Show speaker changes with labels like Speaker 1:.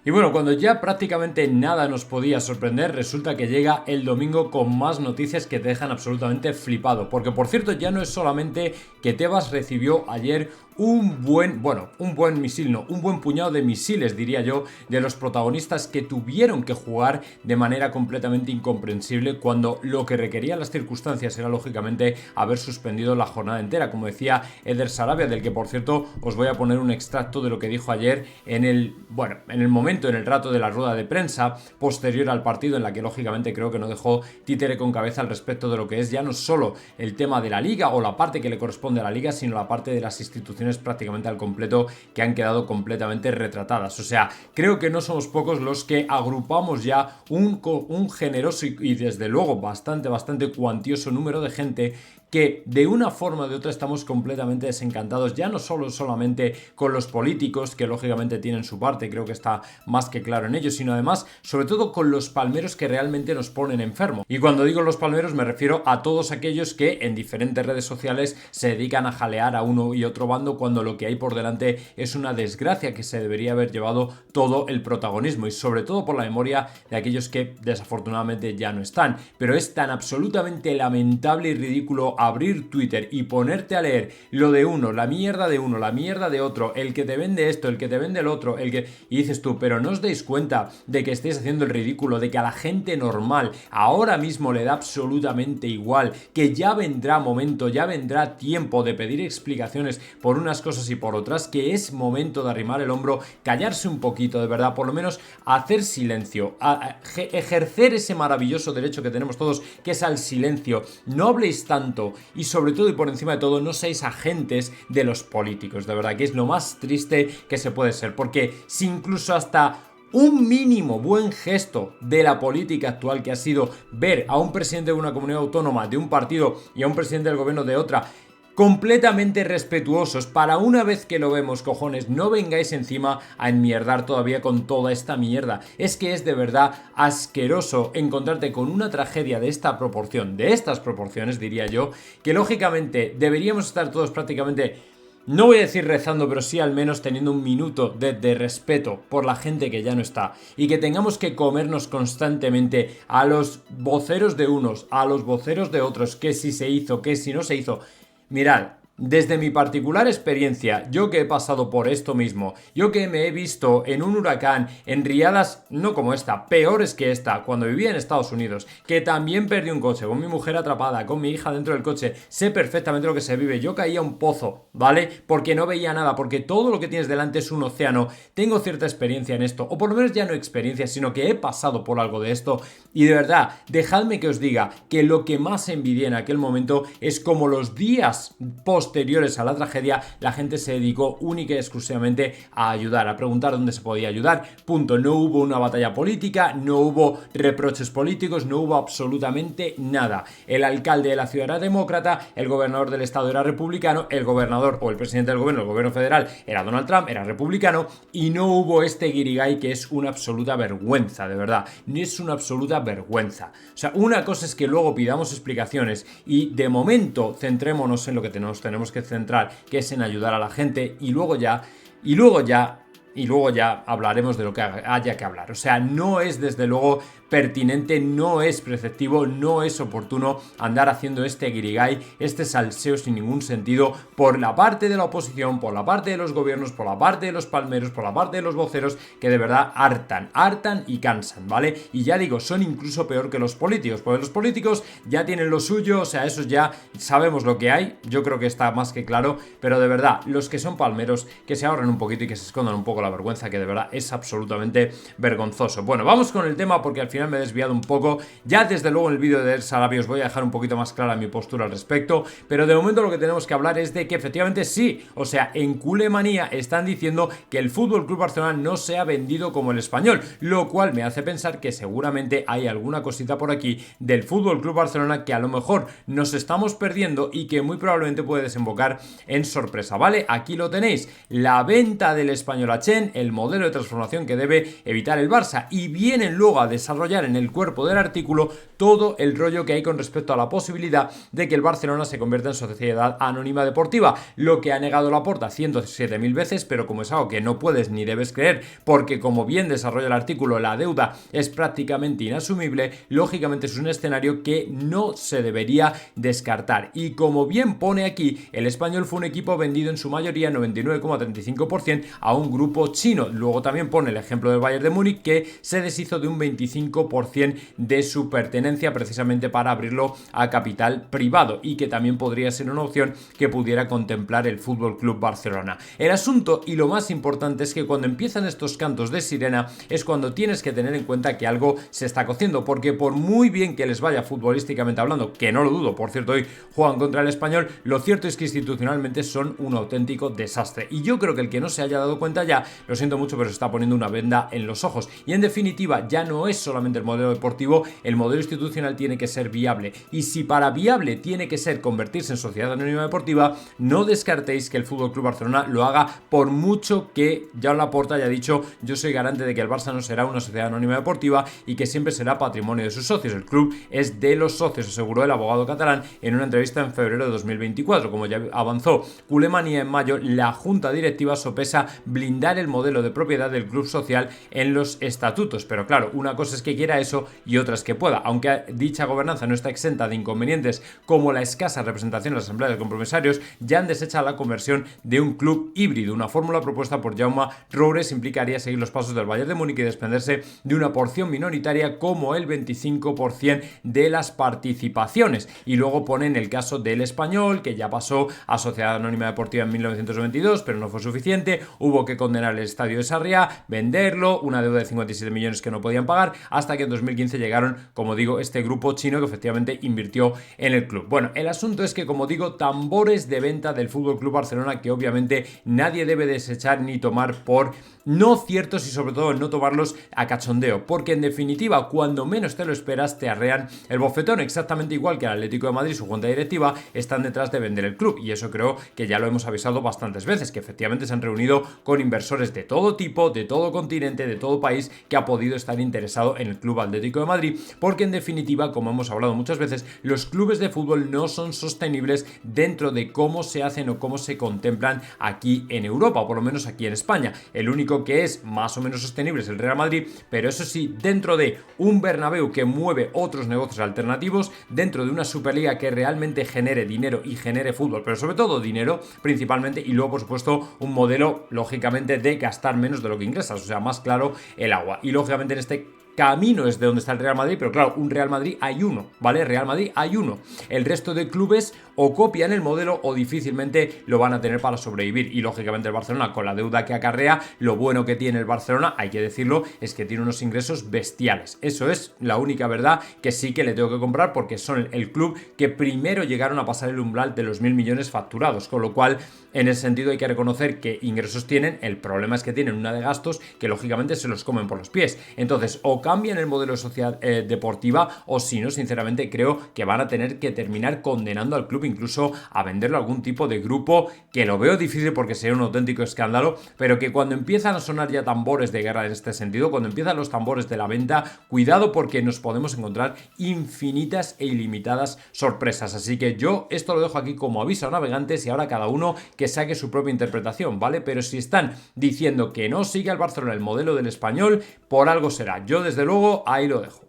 Speaker 1: Y bueno, cuando ya prácticamente nada nos podía sorprender, resulta que llega el domingo con más noticias que te dejan absolutamente flipado. Porque por cierto, ya no es solamente que Tebas recibió ayer un buen misil, no, un buen puñado de misiles, diría yo, de los protagonistas que tuvieron que jugar de manera completamente incomprensible cuando lo que requerían las circunstancias era lógicamente haber suspendido la jornada entera, como decía Eder Sarabia, del que por cierto os voy a poner un extracto de lo que dijo ayer en el momento, en el rato de la rueda de prensa posterior al partido, en la que lógicamente creo que no dejó títere con cabeza al respecto de lo que es ya no solo el tema de la liga o la parte que le corresponde a la liga, sino la parte de las instituciones prácticamente al completo que han quedado completamente retratadas. O sea, creo que no somos pocos los que agrupamos ya un generoso y desde luego bastante cuantioso número de gente que de una forma o de otra estamos completamente desencantados, ya no solamente con los políticos, que lógicamente tienen su parte, creo que está más que claro en ello, sino además, sobre todo con los palmeros que realmente nos ponen enfermo. Y cuando digo los palmeros me refiero a todos aquellos que en diferentes redes sociales se dedican a jalear a uno y otro bando cuando lo que hay por delante es una desgracia que se debería haber llevado todo el protagonismo y sobre todo por la memoria de aquellos que desafortunadamente ya no están. Pero es tan absolutamente lamentable y ridículo abrir Twitter y ponerte a leer lo de uno, la mierda de otro, el que te vende esto, el que te vende el otro, y dices tú, pero no os dais cuenta de que estáis haciendo el ridículo, de que a la gente normal ahora mismo le da absolutamente igual, que ya vendrá momento, ya vendrá tiempo de pedir explicaciones por unas cosas y por otras, que es momento de arrimar el hombro, callarse un poquito, de verdad, por lo menos hacer silencio, ejercer ese maravilloso derecho que tenemos todos, que es al silencio. No habléis tanto y sobre todo y por encima de todo no seáis agentes de los políticos, de verdad, que es lo más triste que se puede ser, porque si incluso hasta un mínimo buen gesto de la política actual, que ha sido ver a un presidente de una comunidad autónoma de un partido y a un presidente del gobierno de otra completamente respetuosos, para una vez que lo vemos, cojones, no vengáis encima a enmierdar todavía con toda esta mierda. Es que es de verdad asqueroso encontrarte con una tragedia de esta proporción, de estas proporciones diría yo, que lógicamente deberíamos estar todos prácticamente, no voy a decir rezando, pero sí al menos teniendo un minuto de respeto por la gente que ya no está, y que tengamos que comernos constantemente a los voceros de unos, a los voceros de otros, que si se hizo, que si no se hizo. Mirad, desde mi particular experiencia, yo que he pasado por esto mismo, yo que me he visto en un huracán, en riadas no como esta, peores que esta, cuando vivía en Estados Unidos, que también perdí un coche, con mi mujer atrapada, con mi hija dentro del coche, sé perfectamente lo que se vive. Yo caía a un pozo, ¿vale? Porque no veía nada, porque todo lo que tienes delante es un océano. Tengo cierta experiencia en esto, o por lo menos ya no experiencia, sino que he pasado por algo de esto, y de verdad, dejadme que os diga que lo que más envidié en aquel momento es como los días posteriores a la tragedia, la gente se dedicó única y exclusivamente a ayudar, a preguntar dónde se podía ayudar, punto. No hubo una batalla política, no hubo reproches políticos, no hubo absolutamente nada. El alcalde de la ciudad era demócrata, el gobernador del estado era republicano, el gobernador o el presidente del gobierno, el gobierno federal, era Donald Trump, era republicano, y no hubo este guirigay que es una absoluta vergüenza, de verdad, ni es una absoluta vergüenza. O sea, una cosa es que luego pidamos explicaciones y de momento centrémonos en lo que nos tenemos que centrar, que es en ayudar a la gente, y luego ya hablaremos de lo que haya que hablar. O sea, no es desde luego pertinente, no es preceptivo, no es oportuno andar haciendo este guirigay, este salseo sin ningún sentido por la parte de la oposición, por la parte de los gobiernos, por la parte de los palmeros, por la parte de los voceros, que de verdad hartan y cansan, ¿vale? Y ya digo, son incluso peor que los políticos, porque los políticos ya tienen lo suyo, o sea, esos ya sabemos lo que hay, yo creo que está más que claro, pero de verdad, los que son palmeros, que se ahorren un poquito y que se escondan un poco la vergüenza, que de verdad es absolutamente vergonzoso. Bueno, vamos con el tema, porque al final me he desviado un poco. Ya desde luego en el vídeo de Eder Sarabia os voy a dejar un poquito más clara mi postura al respecto, pero de momento lo que tenemos que hablar es de que efectivamente sí, o sea, en Culemanía están diciendo que el FC Barcelona no se ha vendido como el Español, lo cual me hace pensar que seguramente hay alguna cosita por aquí del FC Barcelona que a lo mejor nos estamos perdiendo y que muy probablemente puede desembocar en sorpresa, ¿vale? Aquí lo tenéis, la venta del Español H eviten el modelo de transformación que debe evitar el Barça y vienen luego a desarrollar en el cuerpo del artículo todo el rollo que hay con respecto a la posibilidad de que el Barcelona se convierta en sociedad anónima deportiva, lo que ha negado Laporta 107.000 veces, pero como es algo que no puedes ni debes creer, porque como bien desarrolla el artículo, la deuda es prácticamente inasumible, lógicamente es un escenario que no se debería descartar. Y como bien pone aquí, el Español fue un equipo vendido en su mayoría 99,35% a un grupo chino. Luego también pone el ejemplo del Bayern de Múnich, que se deshizo de un 25% de su pertenencia precisamente para abrirlo a capital privado, y que también podría ser una opción que pudiera contemplar el Fútbol Club Barcelona. El asunto y lo más importante es que cuando empiezan estos cantos de sirena es cuando tienes que tener en cuenta que algo se está cociendo, porque por muy bien que les vaya futbolísticamente hablando, que no lo dudo, por cierto, hoy juegan contra el Español, lo cierto es que institucionalmente son un auténtico desastre, y yo creo que el que no se haya dado cuenta ya, lo siento mucho, pero se está poniendo una venda en los ojos. Y en definitiva, ya no es solamente el modelo deportivo, el modelo institucional tiene que ser viable, y si para viable tiene que ser convertirse en sociedad anónima deportiva, no descartéis que el FC Barcelona lo haga, por mucho que Joan Laporta haya dicho: yo soy garante de que el Barça no será una sociedad anónima deportiva y que siempre será patrimonio de sus socios. El club es de los socios, aseguró el abogado catalán en una entrevista en febrero de 2024. Como ya avanzó Koeman, en mayo la junta directiva sopesa blindar el modelo de propiedad del club social en los estatutos, pero claro, una cosa es que quiera eso y otra es que pueda, aunque dicha gobernanza no está exenta de inconvenientes como la escasa representación en las asambleas de compromisarios. Ya han desechado la conversión de un club híbrido. Una fórmula propuesta por Jaume Roures implicaría seguir los pasos del Bayern de Múnich y desprenderse de una porción minoritaria como el 25% de las participaciones. Y luego ponen el caso del Español, que ya pasó a Sociedad Anónima Deportiva en 1992, pero no fue suficiente. Hubo que condenar el estadio de Sarriá, venderlo, una deuda de 57 millones que no podían pagar, hasta que en 2015 llegaron, como digo, este grupo chino que efectivamente invirtió en el club. Bueno, el asunto es que, como digo, tambores de venta del FC Barcelona que obviamente nadie debe desechar ni tomar por no ciertos, y sobre todo no tomarlos a cachondeo, porque en definitiva, cuando menos te lo esperas, te arrean el bofetón. Exactamente igual que el Atlético de Madrid, su junta directiva, están detrás de vender el club, y eso creo que ya lo hemos avisado bastantes veces, que efectivamente se han reunido con inversores de todo tipo, de todo continente, de todo país, que ha podido estar interesado en el Club Atlético de Madrid, porque en definitiva, como hemos hablado muchas veces, los clubes de fútbol no son sostenibles dentro de cómo se hacen o cómo se contemplan aquí en Europa, o por lo menos aquí en España. El único que es más o menos sostenible es el Real Madrid, pero eso sí, dentro de un Bernabéu que mueve otros negocios alternativos, dentro de una Superliga que realmente genere dinero y genere fútbol, pero sobre todo dinero principalmente, y luego por supuesto un modelo lógicamente de gastar menos de lo que ingresas, o sea, más claro el agua. Y lógicamente en este camino es de donde está el Real Madrid, pero claro, un Real Madrid hay uno, ¿vale? Real Madrid hay uno. El resto de clubes o copian el modelo o difícilmente lo van a tener para sobrevivir. Y lógicamente el Barcelona, con la deuda que acarrea, lo bueno que tiene el Barcelona, hay que decirlo, es que tiene unos ingresos bestiales. Eso es la única verdad que sí que le tengo que comprar, porque son el club que primero llegaron a pasar el umbral de los 1.000 millones facturados, con lo cual en ese sentido hay que reconocer que ingresos tienen. El problema es que tienen una de gastos que lógicamente se los comen por los pies. Entonces, o cambian el modelo de sociedad deportiva, o si no, sinceramente creo que van a tener que terminar condenando al club incluso a venderlo a algún tipo de grupo, que lo veo difícil porque sería un auténtico escándalo, pero que cuando empiezan a sonar ya tambores de guerra en este sentido, cuando empiezan los tambores de la venta, cuidado, porque nos podemos encontrar infinitas e ilimitadas sorpresas. Así que yo esto lo dejo aquí como aviso a navegantes, y ahora cada uno que saque su propia interpretación, ¿vale? Pero si están diciendo que no sigue al Barcelona el modelo del Español, por algo será. Yo desde luego ahí lo dejo.